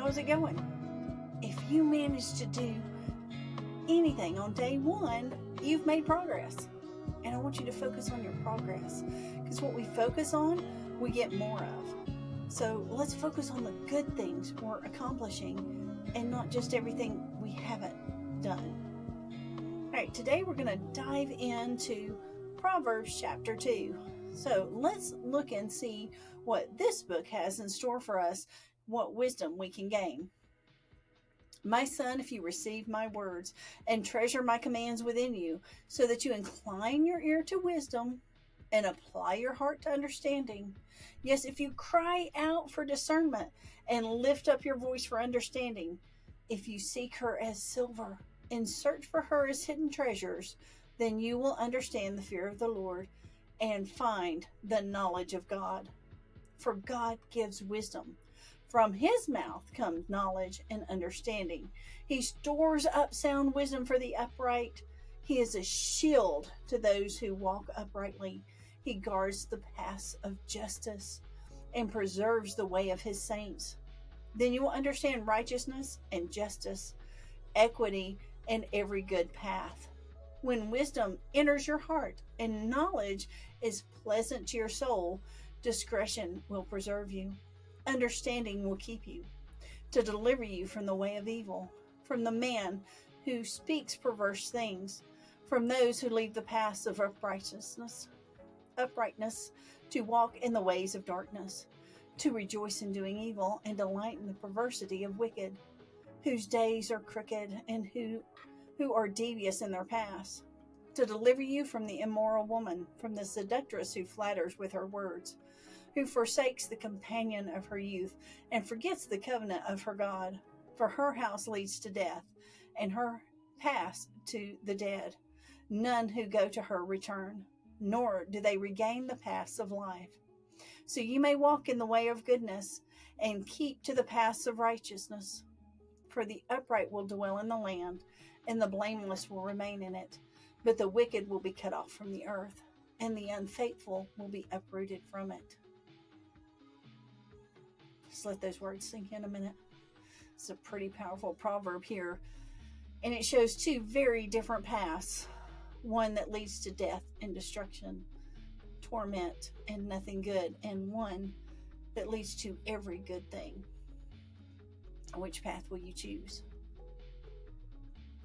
how's it going? If you manage to do anything on day one, you've made progress. And I want you to focus on your progress, because what we focus on, we get more of. So let's focus on the good things we're accomplishing and not just everything we haven't done. All right, today we're going to dive into Proverbs chapter 2. So let's look and see what this book has in store for us, what wisdom we can gain. My son, if you receive my words and treasure my commands within you, so that you incline your ear to wisdom and apply your heart to understanding. Yes, if you cry out for discernment and lift up your voice for understanding, if you seek her as silver and search for her as hidden treasures, then you will understand the fear of the Lord and find the knowledge of God. For God gives wisdom. From his mouth comes knowledge and understanding. He stores up sound wisdom for the upright. He is a shield to those who walk uprightly. He guards the paths of justice and preserves the way of his saints. Then you will understand righteousness and justice, equity, and every good path. When wisdom enters your heart and knowledge is pleasant to your soul, discretion will preserve you. Understanding will keep you, to deliver you from the way of evil, from the man who speaks perverse things, from those who leave the paths of uprightness, to walk in the ways of darkness, to rejoice in doing evil and delight in the perversity of wicked, whose days are crooked and who are devious in their paths, to deliver you from the immoral woman, from the seductress who flatters with her words, who forsakes the companion of her youth and forgets the covenant of her God. For her house leads to death, and her paths to the dead. None who go to her return, nor do they regain the paths of life. So you may walk in the way of goodness and keep to the paths of righteousness. For the upright will dwell in the land, and the blameless will remain in it. But the wicked will be cut off from the earth, and the unfaithful will be uprooted from it. Just let those words sink in a minute. It's a pretty powerful proverb here. And it shows two very different paths. One that leads to death and destruction, torment and nothing good. And one that leads to every good thing. Which path will you choose?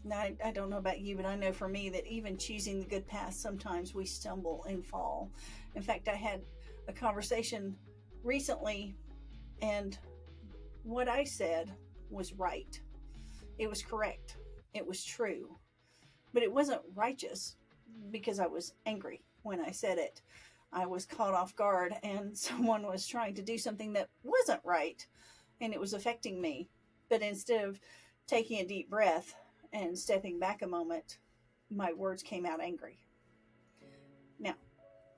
Now, I don't know about you, but I know for me that even choosing the good path, sometimes we stumble and fall. In fact, I had a conversation recently, and what I said was right. It was correct. It was true. But it wasn't righteous because I was angry when I said it. I was caught off guard, and someone was trying to do something that wasn't right, and it was affecting me. But instead of taking a deep breath and stepping back a moment, my words came out angry. Now,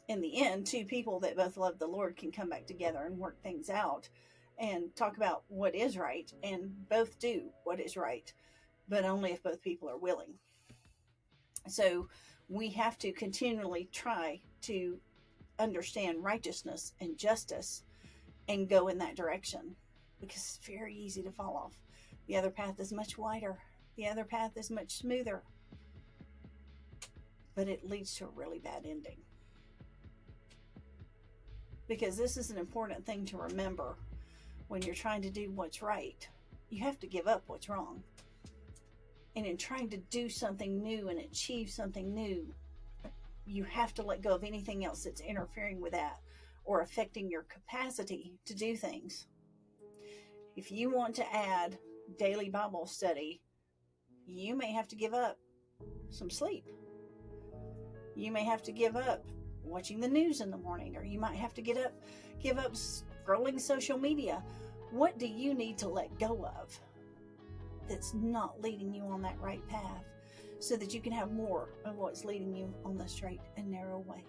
in the end, two people that both love the Lord can come back together and work things out and talk about what is right, and both do what is right, but only if both people are willing. So we have to continually try to understand righteousness and justice and go in that direction, because it's very easy to fall off. The other path is much wider. The other path is much smoother, but it leads to a really bad ending. Because this is an important thing to remember when you're trying to do what's right. You have to give up what's wrong. And in trying to do something new and achieve something new, you have to let go of anything else that's interfering with that or affecting your capacity to do things. If you want to add daily Bible study, you may have to give up some sleep. You may have to give up watching the news in the morning, or you might have to give up scrolling social media. What do you need to let go of that's not leading you on that right path, so that you can have more of what's leading you on the straight and narrow way?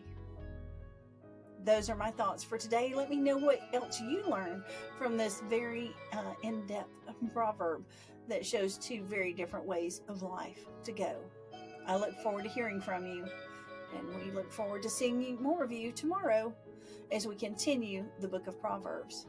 Those are my thoughts for today. Let me know what else you learned from this very in-depth proverb that shows two very different ways of life to go. I look forward to hearing from you, and we look forward to seeing more of you tomorrow as we continue the book of Proverbs.